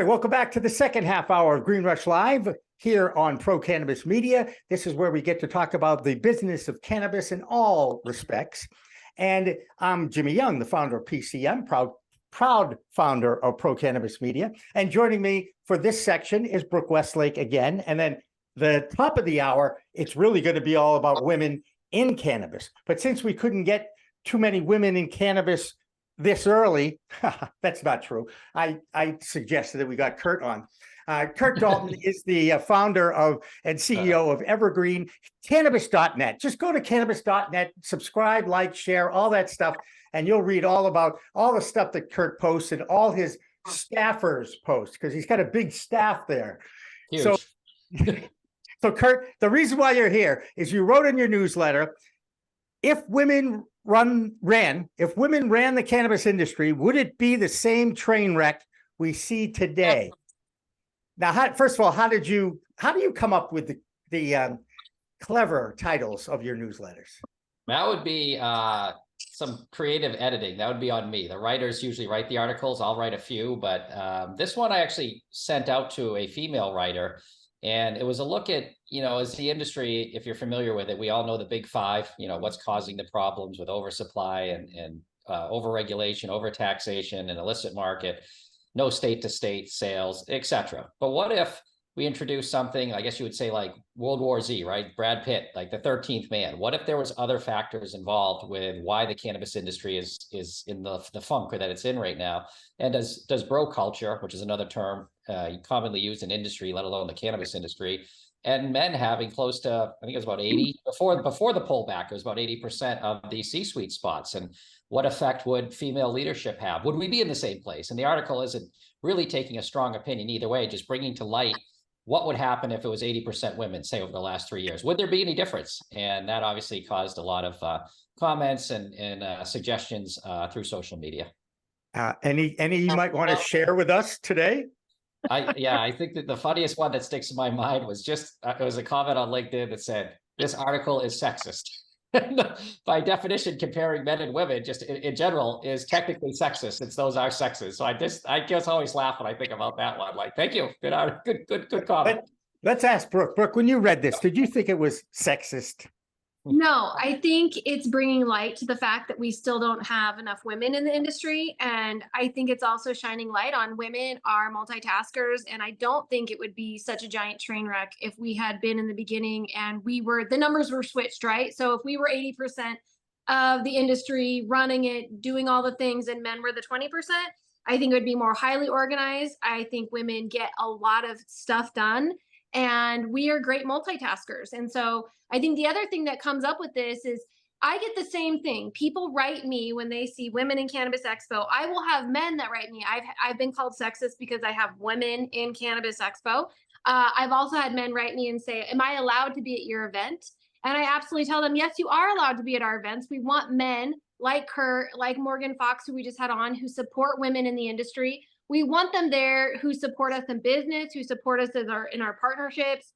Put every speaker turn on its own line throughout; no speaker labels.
right, welcome back to the second half hour of Green Rush Live here on Pro Cannabis Media. This is where we get to talk about the business of cannabis in all respects. And I'm Jimmy Young, the founder of PCM, proud founder of Pro Cannabis Media. And joining me for this section is Brooke Westlake again. And then the top of the hour, it's really going to be all about women in cannabis. But since we couldn't get too many women in cannabis this early, that's not true. I suggested that we got Curt on. Curt Dalton is the founder of and CEO of Evergreen, Cannabis.net. Just go to Cannabis.net, subscribe, like, share, all that stuff, and you'll read all about all the stuff that Curt posts and all his staffers post, because he's got a big staff there. Huge. So Curt, the reason why you're here is you wrote in your newsletter, if women ran the cannabis industry, would it be the same train wreck we see today? Now, first of all, how do you come up with the clever titles of your newsletters?
That would be some creative editing. That would be on me. The writers usually write the articles. I'll write a few, but this one I actually sent out to a female writer. And it was a look at, as the industry, if you're familiar with it, we all know the big five, what's causing the problems with oversupply and overregulation, overtaxation, and illicit market, no state-to-state sales, etc. But what if we introduce something, I guess you would say like World War Z, right? Brad Pitt, like the 13th man. What if there was other factors involved with why the cannabis industry is in the funk that it's in right now? And does bro culture, which is another term commonly used in industry, let alone the cannabis industry, and men having close to, I think it was about 80, before the pullback, it was about 80% of the C-suite spots. And what effect would female leadership have? Would we be in the same place? And the article isn't really taking a strong opinion either way, just bringing to light what would happen if it was 80% women, say, over the last 3 years? Would there be any difference? And that obviously caused a lot of comments and suggestions through social media.
Any you might want to share with us today?
I think that the funniest one that sticks in my mind was just, it was a comment on LinkedIn that said, this article is sexist. By definition, comparing men and women just in general is technically sexist, since those are sexist. So I just always laugh when I think about that one. Like, thank you. Good comment.
Let's ask Brooke. Brooke, when you read this, did you think it was sexist?
No, I think it's bringing light to the fact that we still don't have enough women in the industry. And I think it's also shining light on women are multitaskers. And I don't think it would be such a giant train wreck if we had been in the beginning and the numbers were switched, right? So if we were 80% of the industry running it, doing all the things, and men were the 20%, I think it would be more highly organized. I think women get a lot of stuff done. And we are great multitaskers. And so I think the other thing that comes up with this is I get the same thing. People write me when they see Women in Cannabis Expo. I will have men that write me. I've been called sexist because I have women in Cannabis Expo. I've also had men write me and say, am I allowed to be at your event? And I absolutely tell them, yes, you are allowed to be at our events. We want men like Curt, like Morgan Fox, who we just had on, who support women in the industry. We want them there who support us in business, who support us in our partnerships,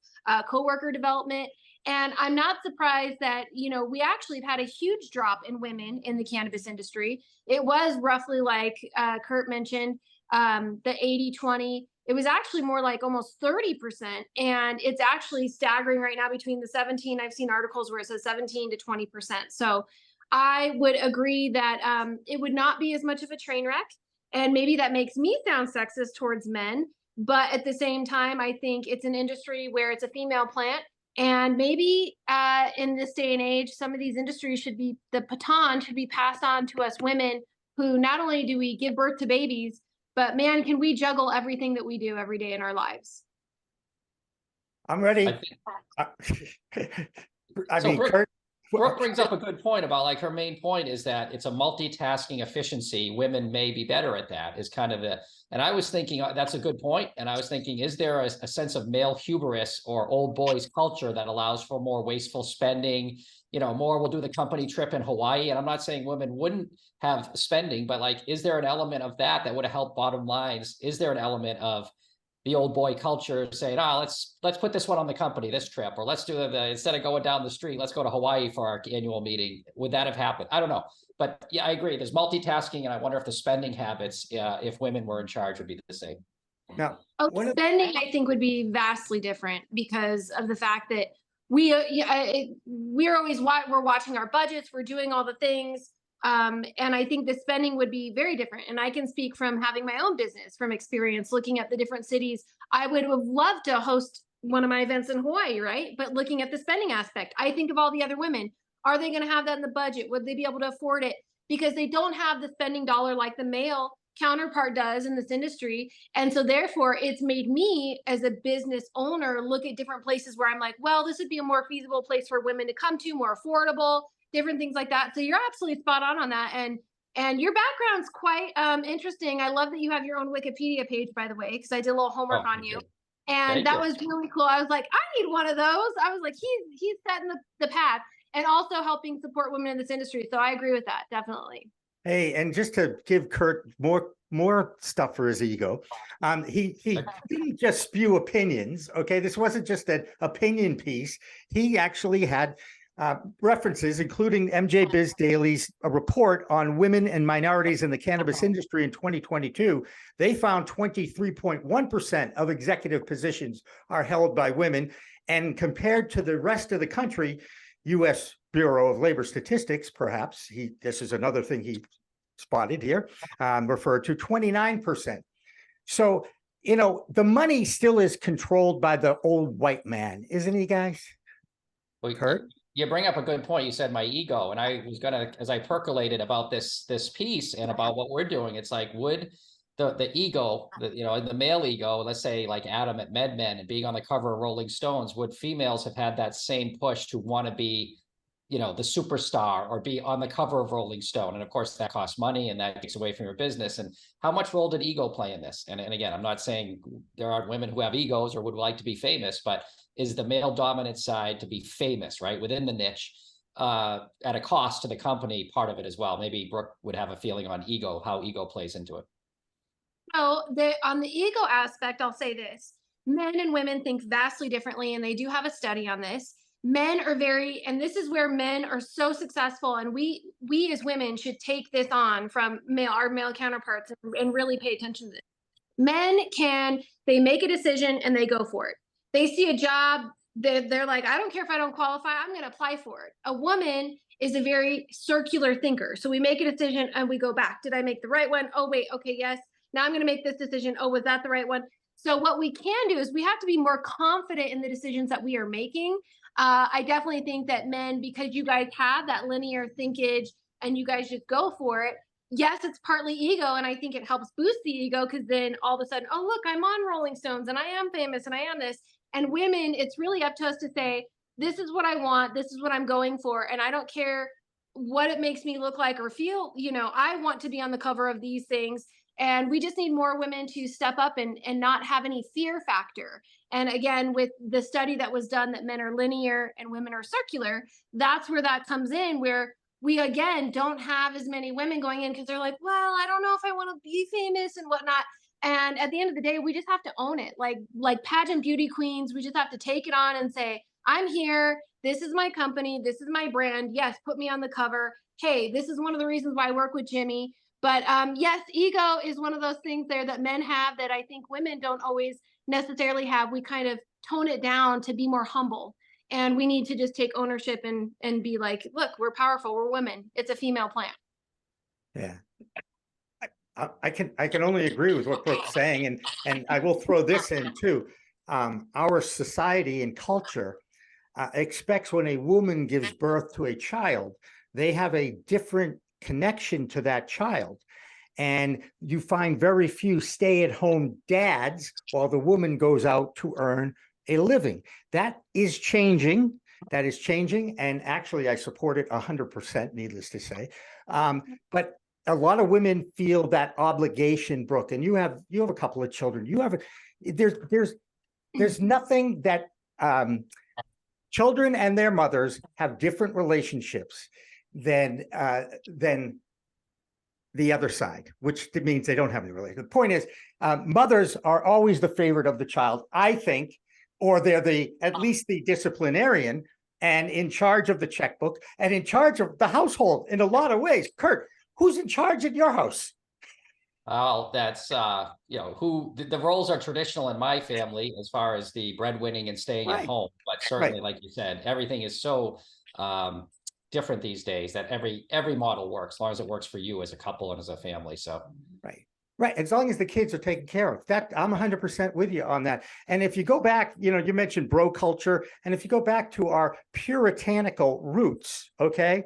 coworker development. And I'm not surprised that, we actually have had a huge drop in women in the cannabis industry. It was roughly like Curt mentioned, the 80-20. It was actually more like almost 30%. And it's actually staggering right now between the 17. I've seen articles where it says 17 to 20%. So I would agree that it would not be as much of a train wreck. And maybe that makes me sound sexist towards men, but at the same time, I think it's an industry where it's a female plant. And maybe in this day and age, some of these industries the baton should be passed on to us women who not only do we give birth to babies, but man, can we juggle everything that we do every day in our lives?
I'm ready. Curt.
Brooke brings up a good point about, like, her main point is that it's a multitasking efficiency. Women may be better at that, is kind of and I was thinking that's a good point. And I was thinking, is there a sense of male hubris or old boys culture that allows for more wasteful spending? More, we'll do the company trip in Hawaii. And I'm not saying women wouldn't have spending, but like, is there an element of that would have helped bottom lines? Is there an element of the old boy culture saying, let's put this one on the company, this trip, or let's do instead of going down the street, let's go to Hawaii for our annual meeting? Would that have happened? I don't know. But yeah, I agree. There's multitasking, and I wonder if the spending habits, if women were in charge, would be the same.
Now,
Oh,
one of
spending, I think, would be vastly different because of the fact that we're always we're watching our budgets, we're doing all the things, and I think the spending would be very different. And I can speak from having my own business, from experience, looking at the different cities. I would have loved to host one of my events in Hawaii, right? But looking at the spending aspect, I think of all the other women. Are they going to have that in the budget? Would they be able to afford it? Because they don't have the spending dollar like the male counterpart does in this industry. And so therefore it's made me as a business owner look at different places where I'm like, well, this would be a more feasible place for women to come to, more affordable, different things like that. So you're absolutely spot on that. And your background's quite interesting. I love that you have your own Wikipedia page, by the way, because I did a little homework
Oh,
on you.
good.
And
Thank
that
you.
was really cool. I was like, I need one of those. I was like, he's setting the path and also helping support women in this industry. So I agree with that, definitely.
Hey, and just to give Curt more stuff for his ego, he didn't just spew opinions. Okay, this wasn't just an opinion piece. He actually had references, including MJ Biz Daily's a report on women and minorities in the cannabis industry in 2022. They found 23.1% of executive positions are held by women, and compared to the rest of the country, U.S. Bureau of Labor Statistics, perhaps, this is another thing he spotted here, referred to 29%. So, the money still is controlled by the old white man, isn't he, guys?
Well,
Curt?
you bring up a good point. You said my ego, and I was gonna, as I percolated about this piece and about what we're doing, it's like, would the ego, the male ego, let's say like Adam at MedMen and being on the cover of Rolling Stones, would females have had that same push to want to be, the superstar or be on the cover of Rolling Stone? And of course that costs money and that takes away from your business. And how much role did ego play in this? And again, I'm not saying there aren't women who have egos or would like to be famous, but is the male dominant side to be famous, right, within the niche, at a cost to the company, part of it as well? Maybe Brooke would have a feeling on ego, how ego plays into it.
So on the ego aspect, I'll say this: men and women think vastly differently, and they do have a study on this. Men are and this is where men are so successful, and we as women should take this on from our male counterparts and really pay attention to this. Men they make a decision and they go for it. They see a job, they're like, I don't care if I don't qualify, I'm going to apply for it. A woman is a very circular thinker. So we make a decision and we go back. Did I make the right one? Oh, wait, okay, yes. Now I'm going to make this decision. Oh, was that the right one? So what we can do is we have to be more confident in the decisions that we are making. I definitely think that men, because you guys have that linear thinkage and you guys just go for it, yes, it's partly ego. And I think it helps boost the ego because then all of a sudden, oh, look, I'm on Rolling Stones and I am famous and I am this. And women, it's really up to us to say, this is what I want. This is what I'm going for. And I don't care what it makes me look like or feel, I want to be on the cover of these things. And we just need more women to step up and not have any fear factor. And again, with the study that was done that men are linear and women are circular, that's where that comes in, where we, again, don't have as many women going in because they're like, well, I don't know if I want to be famous and whatnot. And at the end of the day, we just have to own it. Like pageant beauty queens, we just have to take it on and say, I'm here. This is my company. This is my brand. Yes, put me on the cover. Hey, this is one of the reasons why I work with Jimmy. But yes, ego is one of those things there that men have that I think women don't always necessarily have. We kind of tone it down to be more humble. And we need to just take ownership and be like, look, we're powerful. We're women. It's a female plant.
Yeah. I can only agree with what Brooke's saying, and I will throw this in too. Our society and culture expects when a woman gives birth to a child, they have a different connection to that child. And you find very few stay-at-home dads while the woman goes out to earn a living. That is changing. That is changing. And actually, I support it 100%, needless to say. But a lot of women feel that obligation, Brooke, and you have a couple of children. There's nothing that children and their mothers have different relationships than the other side, which means they don't have any relationship. The point is, mothers are always the favorite of the child, I think, or they're at least the disciplinarian and in charge of the checkbook and in charge of the household in a lot of ways. Curt, who's in charge at your house?
Oh, that's who the roles are traditional in my family as far as the breadwinning and staying at
Right,
home. But
right,
certainly, like you said, everything is so different these days that every model works as long as it works for you as a couple and as a family. So
right. Right. As long as the kids are taken care of. That I'm 100% with you on that. And if you go back, you mentioned bro culture, and if you go back to our puritanical roots, okay,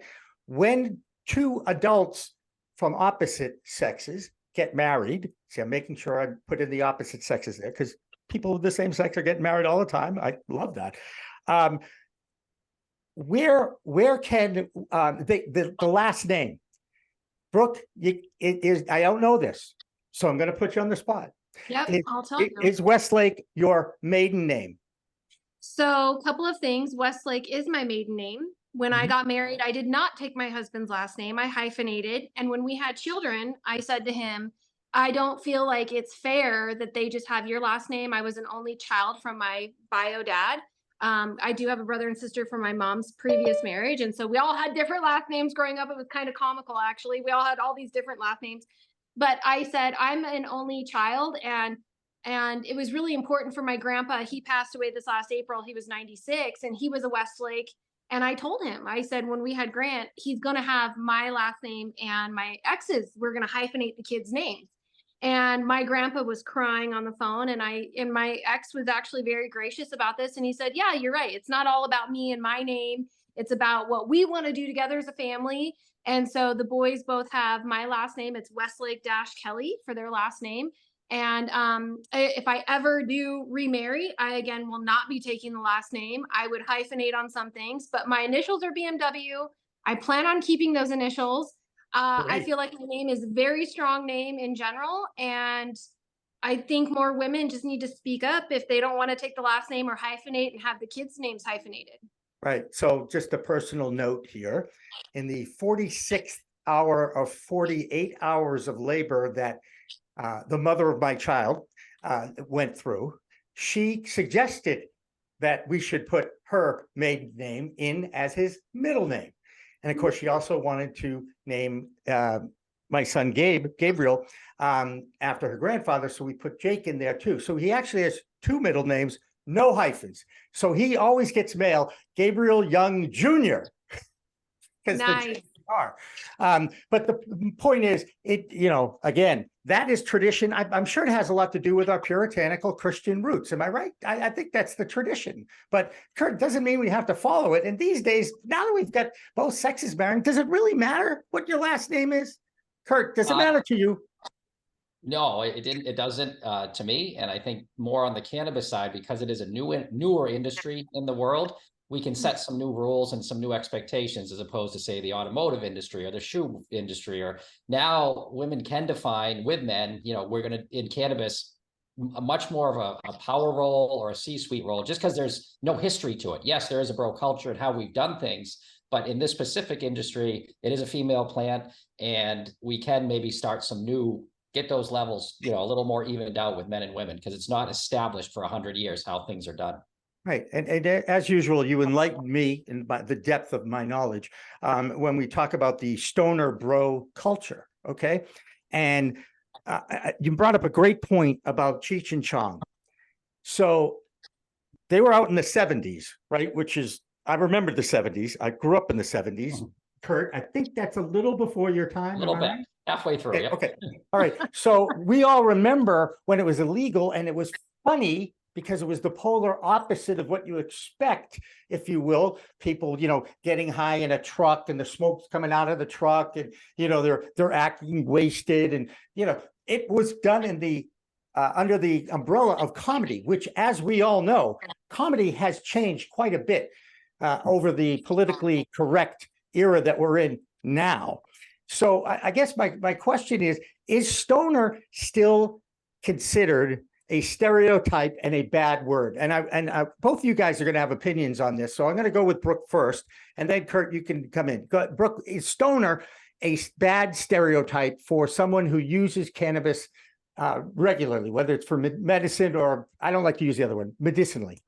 when two adults from opposite sexes get married, see, I'm making sure I put in the opposite sexes there because people of the same sex are getting married all the time. I love that. Where can the last name, Brooke? It is, I don't know this, so I'm going to put you on the spot.
Yep, I'll tell you.
Is Westlake your maiden name?
So, a couple of things. Westlake is my maiden name. When I
Mhm.
got married, I did not take my husband's last name. I hyphenated. And when we had children, I said to him, I don't feel like it's fair that they just have your last name. I was an only child from my bio dad. I do have a brother and sister from my mom's previous marriage. And so we all had different last names growing up. It was kind of comical, actually. We all had all these different last names. But I said, I'm an only child. And it was really important for my grandpa. He passed away this last April. He was 96 and he was a Westlake. And I told him, I said, when we had Grant, he's going to have my last name and my ex's. We're going to hyphenate the kids' names. And my grandpa was crying on the phone. And my ex was actually very gracious about this. And he said, yeah, you're right. It's not all about me and my name. It's about what we want to do together as a family. And so the boys both have my last name. It's Westlake Kelly for their last name. And if I ever do remarry, I again will not be taking the last name. I would hyphenate on some things, but my initials are BMW. I plan on keeping those initials. I
Great.
feel like my name is a very strong name in general. And I think more women just need to speak up if they don't want to take the last name or hyphenate and have the kids' names hyphenated.
Right. So just a personal note here. In the 46th hour of 48 hours of labor that the mother of my child went through, she suggested that we should put her maiden name in as his middle name. And of course, she also wanted to name my son Gabriel, after her grandfather. So we put Jake in there too. So he actually has two middle names, no hyphens. So he always gets mail, Gabriel Young Jr. because the
Nice.
are. But the point is, again, that is tradition. I'm sure it has a lot to do with our puritanical Christian roots. Am I right? I think that's the tradition. But Curt, doesn't mean we have to follow it. And these days, now that we've got both sexes married, does it really matter what your last name is? Curt, does it matter to you?
no, it didn't. It doesn't to me. And I think more on the cannabis side, because it is a newer industry in the world, we can set some new rules and some new expectations as opposed to, say, the automotive industry or the shoe industry. Or now women can define with men, we're going to, in cannabis, a much more of a power role or a C-suite role, just because there's no history to it. Yes, there is a bro culture and how we've done things, but in this specific industry, it is a female plant, and we can maybe start get those levels, a little more evened out with men and women, because it's not established for 100 years how things are done.
Right. And as usual, you enlightened me by the depth of my knowledge when we talk about the stoner bro culture. Okay. And you brought up a great point about Cheech and Chong. So they were out in the 70s, right? Which is, I remember the 70s. I grew up in the 70s. Curt, I think that's a little before your time.
A little bit,
right?
halfway through.
Okay,
Yep.
okay. All right. So we all remember when it was illegal, and it was funny because it was the polar opposite of what you expect, if you will. People, getting high in a truck and the smoke's coming out of the truck, and they're acting wasted, and it was done in the under the umbrella of comedy, which, as we all know, comedy has changed quite a bit over the politically correct era that we're in now. So I guess my question is stoner still considered a stereotype and a bad word? And both of you guys are going to have opinions on this. So I'm going to go with Brooke first, and then Curt, you can come in. Brooke, is stoner a bad stereotype for someone who uses cannabis regularly, whether it's for medicine or, I don't like to use the other one, medicinally?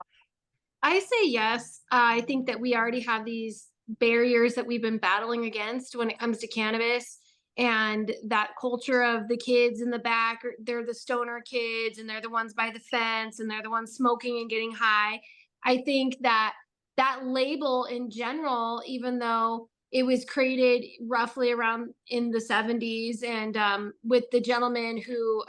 I say yes. I think that we already have these barriers that we've been battling against when it comes to cannabis. and that culture of the kids in the back, they're the stoner kids and they're the ones by the fence and they're the ones smoking and getting high. I think that that label in general, even though it was created roughly around in the 70s, and with the gentleman who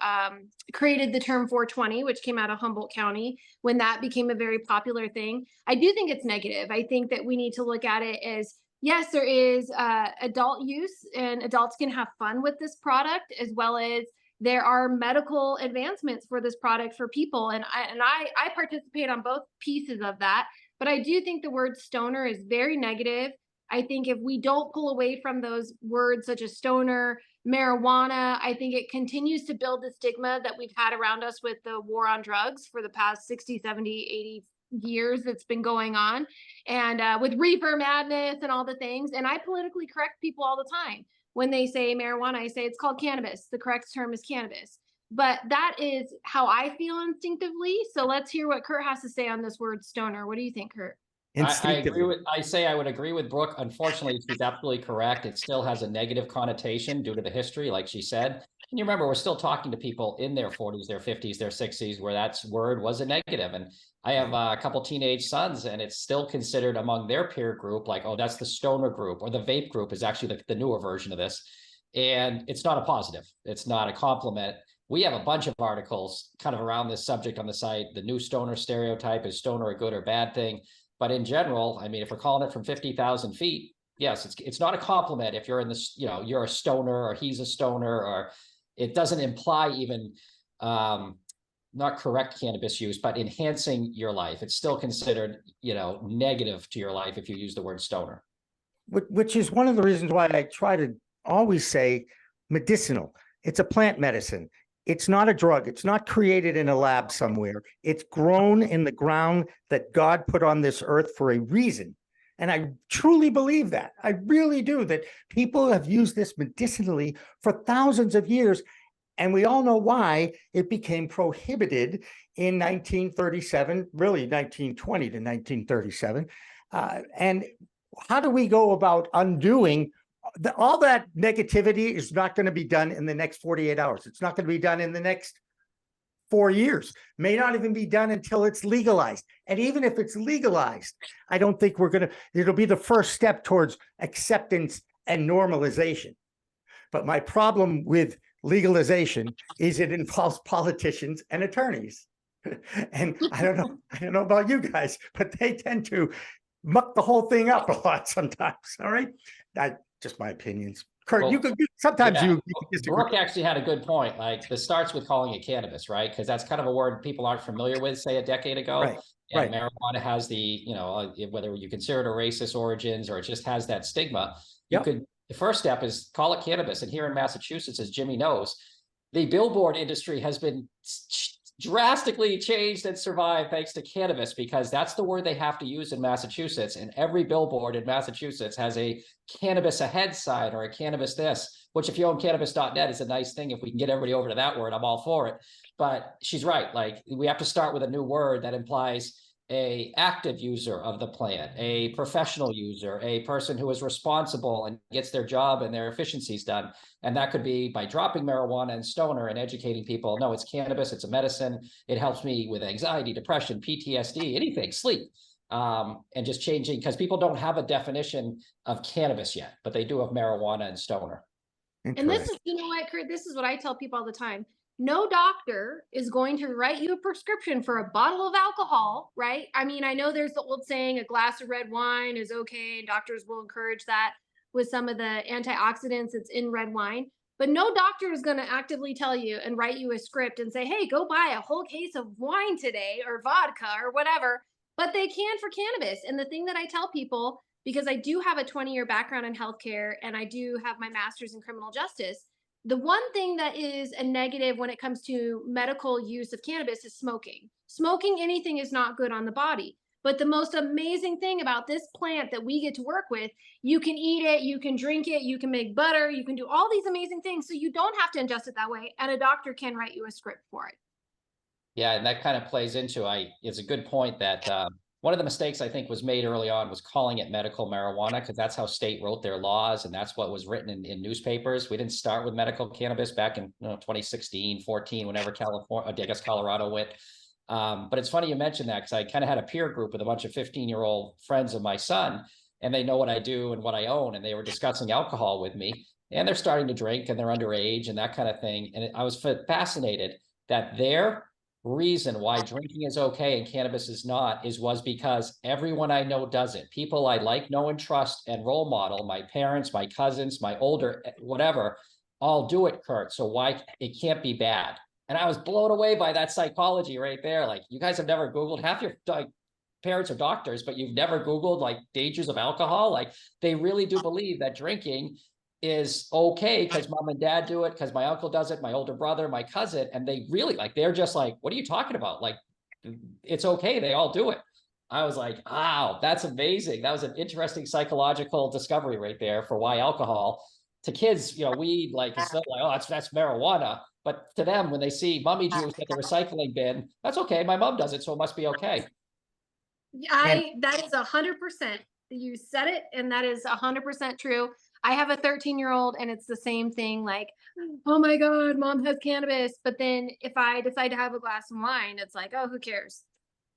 created the term 420, which came out of Humboldt County, when that became a very popular thing, I do think it's negative. I think that we need to look at it as, yes, there is adult use and adults can have fun with this product, as well as there are medical advancements for this product for people. And I participate on both pieces of that. But I do think the word stoner is very negative. I think if we don't pull away from those words such as stoner, marijuana, I think it continues to build the stigma that we've had around us with the war on drugs for the past 60, 70, 80 years that's been going on, and with reefer madness and all the things. And I politically correct people all the time. When they say marijuana, I say it's called cannabis. The correct term is cannabis. But that is how I feel instinctively. So let's hear what Curt has to say on this word stoner. What do you think, Curt?
I would agree with Brooke. Unfortunately, she's absolutely correct. It still has a negative connotation due to the history, like she said. And you remember, we're still talking to people in their 40s, their 50s, their 60s, where that word was a negative. And I have a couple teenage sons, and it's still considered among their peer group, like, oh, that's the stoner group, or the vape group is actually the newer version of this. And it's not a positive. It's not a compliment. We have a bunch of articles kind of around this subject on the site. The new stoner stereotype, is stoner a good or bad thing? But in general, I mean, if we're calling it from 50,000 feet, yes, it's not a compliment if you're in this, you're a stoner or he's a stoner, or it doesn't imply even not correct cannabis use, but enhancing your life. It's still considered, negative to your life if you use the word stoner.
Which is one of the reasons why I try to always say medicinal. It's a plant medicine. It's not a drug. It's not created in a lab somewhere. It's grown in the ground that God put on this earth for a reason. And I truly believe that. I really do, that people have used this medicinally for thousands of years. And we all know why it became prohibited in 1937, really 1920 to 1937. And how do we go about undoing all that negativity? Is not going to be done in the next 48 hours. It's not going to be done in the next 4 years. May not even be done until it's legalized. And even if it's legalized, I don't think it'll be the first step towards acceptance and normalization. But my problem with legalization is it involves politicians and attorneys. And I don't know about you guys, but they tend to muck the whole thing up a lot sometimes. All right. Just my opinions. Curt, well, sometimes you disagree.
Brooke actually had a good point. Like, this starts with calling it cannabis, right? Because that's kind of a word people aren't familiar with, say, a decade ago.
Right.
And marijuana has the, whether you consider it a racist origins or it just has that stigma, the first step is call it cannabis. And here in Massachusetts, as Jimmy knows, the billboard industry has been drastically changed and survived thanks to cannabis, because that's the word they have to use in Massachusetts. And every billboard in Massachusetts has a cannabis ahead sign or a cannabis this, which if you own cannabis.net is a nice thing. If we can get everybody over to that word, I'm all for it. But she's right. Like, we have to start with a new word that implies a active user of the plant, a professional user, a person who is responsible and gets their job and their efficiencies done. And that could be by dropping marijuana and stoner and educating people. No, it's cannabis. It's a medicine. It helps me with anxiety, depression, PTSD, anything, sleep. And just changing, because people don't have a definition of cannabis yet, but they do have marijuana and stoner.
And this is, you know what, Curt, this is what I tell people all the time. No doctor is going to write you a prescription for a bottle of alcohol, right? I mean, I know there's the old saying, a glass of red wine is okay, and doctors will encourage that with some of the antioxidants that's in red wine. But no doctor is going to actively tell you and write you a script and say, hey, go buy a whole case of wine today, or vodka or whatever. But they can for cannabis. And the thing that I tell people, because I do have a 20-year background in healthcare and I do have my master's in criminal justice, the one thing that is a negative when it comes to medical use of cannabis is smoking. Smoking anything is not good on the body. But the most amazing thing about this plant that we get to work with, you can eat it, you can drink it, you can make butter, you can do all these amazing things. So you don't have to ingest it that way. And a doctor can write you a script for it.
Yeah, and that kind of plays into, it's a good point that one of the mistakes I think was made early on was calling it medical marijuana, because that's how state wrote their laws and that's what was written in newspapers. We didn't start with medical cannabis back in 2016, 14, whenever California, I guess Colorado went. But it's funny you mentioned that, because I kind of had a peer group with a bunch of 15-year-old friends of my son, and they know what I do and what I own, and they were discussing alcohol with me, and they're starting to drink and they're underage and that kind of thing. And I was fascinated that their reason why drinking is okay and cannabis is not was because everyone I know does it. People I like, know, and trust and role model, my parents, my cousins, my older, whatever, all do it, Curt. So why it can't be bad? And I was blown away by that psychology right there. Like, you guys have never Googled, half your parents are doctors, but you've never Googled like dangers of alcohol. Like, they really do believe that drinking is okay because mom and dad do it, because my uncle does it, my older brother, my cousin, and they really like, they're just like, what are you talking about? Like, it's okay, they all do it. I was like, wow, that's amazing. That was an interesting psychological discovery right there for why alcohol to kids, weed, like, it's not like, oh, that's marijuana, but to them, when they see mummy juice at the recycling bin, that's okay, my mom does it, so it must be okay.
That is 100%. You said it, and that is 100% true. I have a 13-year-old and it's the same thing. Like, oh my God, mom has cannabis. But then if I decide to have a glass of wine, it's like, oh, who cares?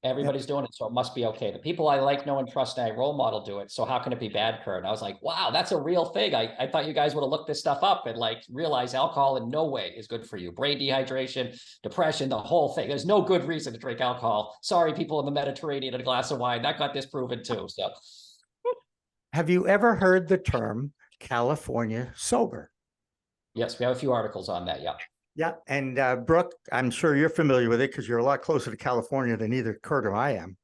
Everybody's doing it, so it must be okay. The people I like, know, and trust, and I role model do it. So how can it be bad, Curt? And I was like, wow, that's a real thing. I thought you guys would have looked this stuff up and like realize alcohol in no way is good for you. Brain dehydration, depression, the whole thing. There's no good reason to drink alcohol. Sorry, people in the Mediterranean, and a glass of wine. That got disproven too. So,
Have you ever heard the term California sober?
yes, we have a few articles on that. Yeah.
Yeah. And Brooke, I'm sure you're familiar with it because you're a lot closer to California than either Curt or I am.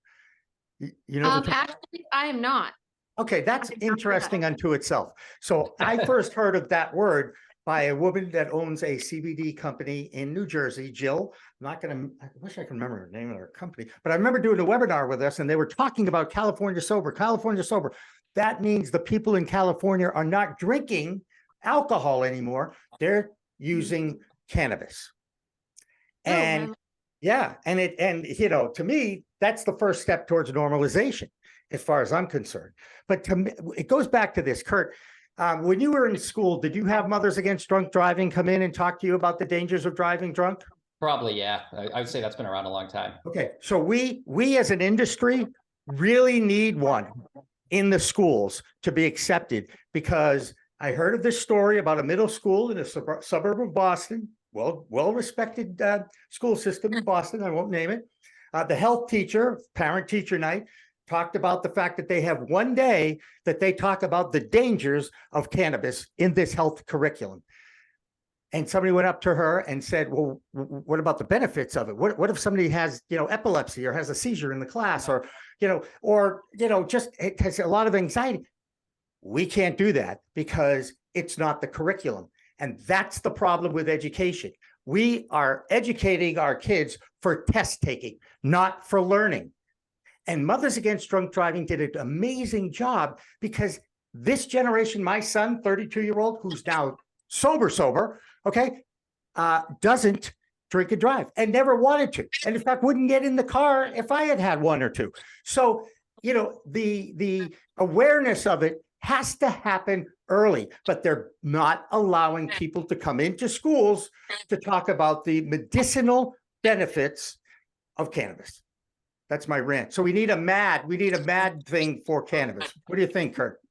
You know,
Actually, I am not.
okay, that's interesting unto itself. So I first heard of that word by a woman that owns a CBD company in New Jersey, Jill. I wish I could remember her name of her company, but I remember doing a webinar with us and they were talking about California sober, California sober. That means the people in California are not drinking alcohol anymore. They're using cannabis. And yeah, and to me, that's the first step towards normalization, as far as I'm concerned. But to me, it goes back to this, Curt. When you were in school, did you have Mothers Against Drunk Driving come in and talk to you about the dangers of driving drunk?
Probably, yeah. I would say that's been around a long time.
Okay, so we as an industry really need one in the schools to be accepted, because I heard of this story about a middle school in a suburb of Boston, well-respected school system in Boston, I won't name it. The health teacher, parent-teacher night, talked about the fact that they have one day that they talk about the dangers of cannabis in this health curriculum. And somebody went up to her and said, well, what about the benefits of it? What if somebody has, epilepsy or has a seizure in the class, or just it has a lot of anxiety? We can't do that because it's not the curriculum. And that's the problem with education. We are educating our kids for test taking, not for learning. And Mothers Against Drunk Driving did an amazing job, because this generation, my son, 32-year-old, who's now sober, okay, doesn't drink and drive and never wanted to. And in fact, wouldn't get in the car if I had one or two. So, the awareness of it has to happen early, but they're not allowing people to come into schools to talk about the medicinal benefits of cannabis. That's my rant. So we need a mad thing for cannabis. What do you think, Curt?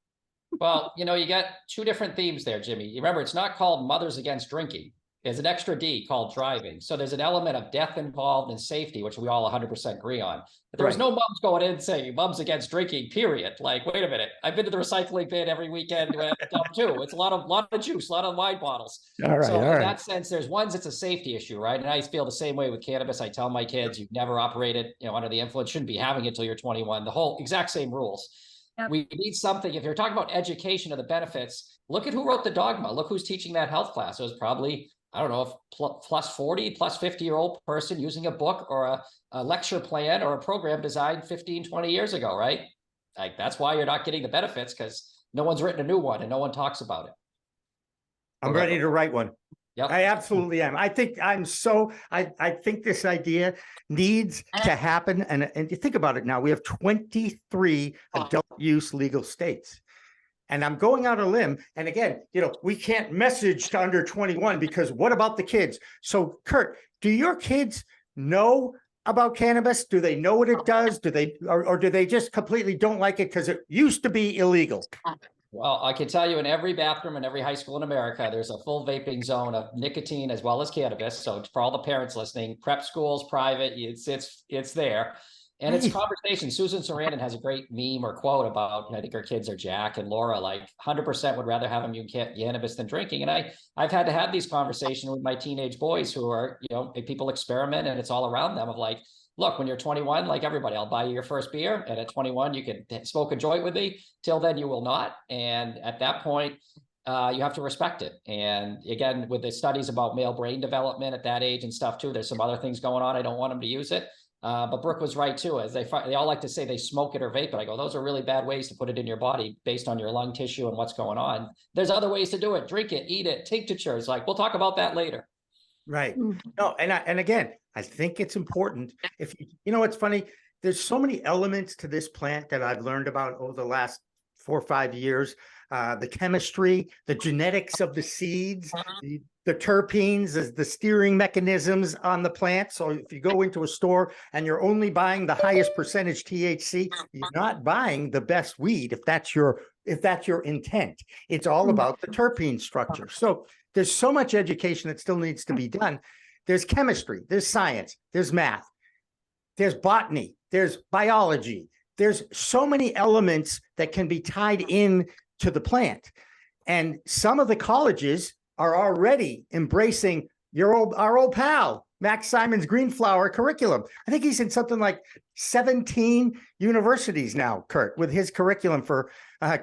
Well, you got two different themes there, Jimmy. You remember, it's not called Mothers Against Drinking. There's an extra D called driving. So there's an element of death involved and safety, which we all 100% agree on. But there was no moms going in saying Moms Against Drinking, period. Like, wait a minute. I've been to the recycling bin every weekend too. It's a lot of juice, a lot of wine bottles. All right. In that sense, there's it's a safety issue, right? And I feel the same way with cannabis. I tell my kids, you've never operated, under the influence, shouldn't be having it until you're 21. The whole exact same rules. Yep. We need something. If you're talking about education of the benefits, look at who wrote the dogma. Look who's teaching that health class. It was probably, I don't know, if plus 40, plus 50-year-old person using a book or a lecture plan or a program designed 15, 20 years ago, right? Like, that's why you're not getting the benefits, because no one's written a new one and no one talks about it.
I'm ready to write one.
Yep.
I absolutely am. I think I think this idea needs to happen. And you think about it now, we have 23 adult use legal states. And I'm going out on a limb. And again, we can't message to under 21 because what about the kids? So Curt, do your kids know about cannabis? Do they know what it does? Do they, or do they just completely don't like it because it used to be illegal?
Well, I can tell you in every bathroom in every high school in America, there's a full vaping zone of nicotine as well as cannabis. So for all the parents listening, prep schools, private, it's there. And it's conversation. Susan Sarandon has a great meme or quote about, I think her kids are Jack and Laura, like 100% would rather have them use cannabis than drinking. And I've had to have these conversations with my teenage boys who are, people experiment and it's all around them of like, look, when you're 21, like everybody, I'll buy you your first beer. And at 21, you can smoke a joint with me. Till then, you will not. And at that point, you have to respect it. And again, with the studies about male brain development at that age and stuff too, there's some other things going on. I don't want them to use it. But Brooke was right too, as they all like to say they smoke it or vape it. I go, those are really bad ways to put it in your body based on your lung tissue and what's going on. There's other ways to do it. Drink it, eat it, tinctures. Like, we'll talk about that later.
Right. No, and again, I think it's important. If it's funny, there's so many elements to this plant that I've learned about over the last 4 or 5 years. The chemistry, the genetics of the seeds, the terpenes, the steering mechanisms on the plant. So if you go into a store and you're only buying the highest percentage THC, you're not buying the best weed if that's your intent. It's all about the terpene structure. So there's so much education that still needs to be done. There's chemistry, there's science, there's math, there's botany, there's biology. There's so many elements that can be tied in to the plant. And some of the colleges are already embracing our old pal, Max Simon's Green Flower curriculum. I think he's in something like 17 universities now, Curt, with his curriculum for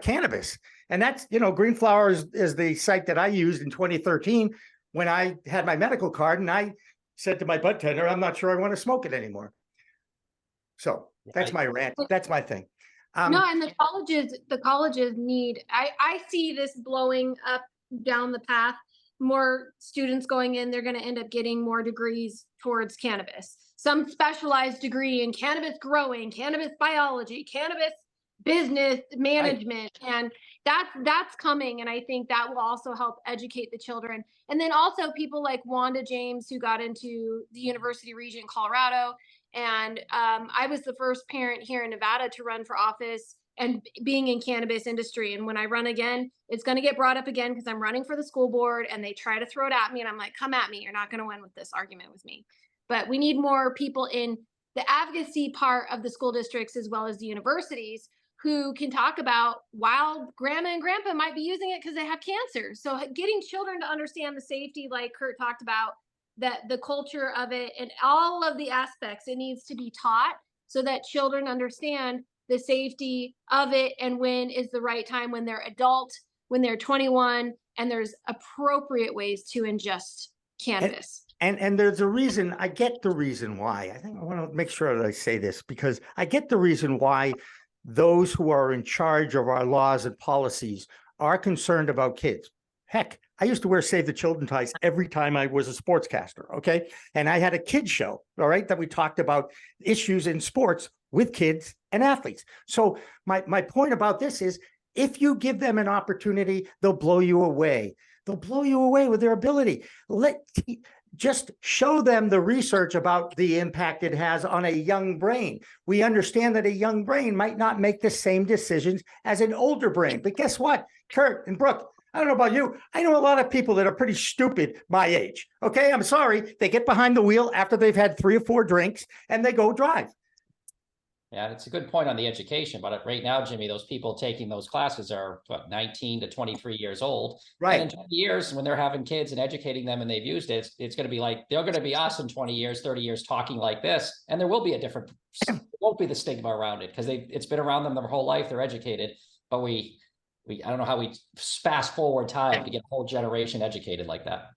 cannabis. And that's, Green Flower is the site that I used in 2013 when I had my medical card and I said to my bud tender, I'm not sure I want to smoke it anymore. So that's my rant. That's my thing.
No, and the colleges need, I see this blowing up down the path. More students going in, they're going to end up getting more degrees towards cannabis. Some specialized degree in cannabis growing, cannabis biology, cannabis business management. And that's coming. And I think that will also help educate the children. And then also people like Wanda James, who got into the University Region Colorado. And I was the first parent here in Nevada to run for office and being in cannabis industry. And when I run again, it's going to get brought up again because I'm running for the school board and they try to throw it at me. And I'm like, come at me. You're not going to win with this argument with me. But we need more people in the advocacy part of the school districts as well as the universities who can talk about while grandma and grandpa might be using it because they have cancer. So getting children to understand the safety, like Curt talked about, that the culture of it and all of the aspects, it needs to be taught so that children understand the safety of it and when is the right time when they're adult, when they're 21, and there's appropriate ways to ingest cannabis.
And there's a reason, I get the reason why. I think I want to make sure that I say this because I get the reason why those who are in charge of our laws and policies are concerned about kids. Heck, I used to wear Save the Children ties every time I was a sportscaster, okay? And I had a kid show, all right, that we talked about issues in sports with kids and athletes. So my point about this is if you give them an opportunity, they'll blow you away. They'll blow you away with their ability. Just show them the research about the impact it has on a young brain. We understand that a young brain might not make the same decisions as an older brain. But guess what, Curt and Brooke, I don't know about you. I know a lot of people that are pretty stupid my age. Okay, I'm sorry. They get behind the wheel after they've had 3 or 4 drinks and they go drive.
Yeah, it's a good point on the education, but right now, Jimmy, those people taking those classes are 19 to 23 years old.
Right.
And in 20 years, when they're having kids and educating them and they've used it, it's going to be like, they're going to be us in 20 years, 30 years talking like this. And there will be it won't be the stigma around it because it's been around them their whole life. They're educated, but I don't know how we fast forward time to get a whole generation educated like that.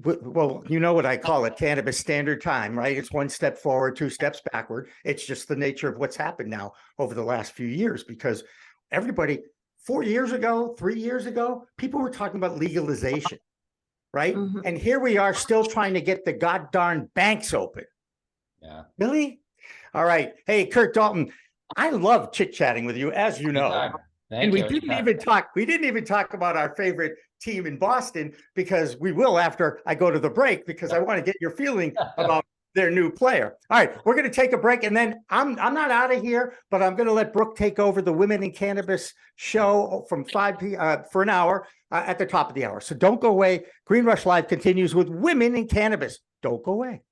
Well, you know what I call it, cannabis standard time, right? It's 1 step forward, 2 steps backward. It's just the nature of what's happened now over the last few years because everybody, 4 years ago, 3 years ago, people were talking about legalization. right?
Mhm.
And here we are still trying to get the goddamn banks open.
Yeah.
Really? All right. Hey, Curt Dalton, I love chit-chatting with you, as you know.
Anytime. Thank
And we
you.
didn't
Anytime.
even talk about our favorite team in Boston, because we will after I go to the break, because I want to get your feeling about their new player. All right, we're going to take a break, and then I'm not out of here, but I'm going to let Brooke take over the Women in Cannabis show from 5 p.m. For an hour at the top of the hour. So don't go away. Green Rush Live continues with Women in Cannabis. Don't go away.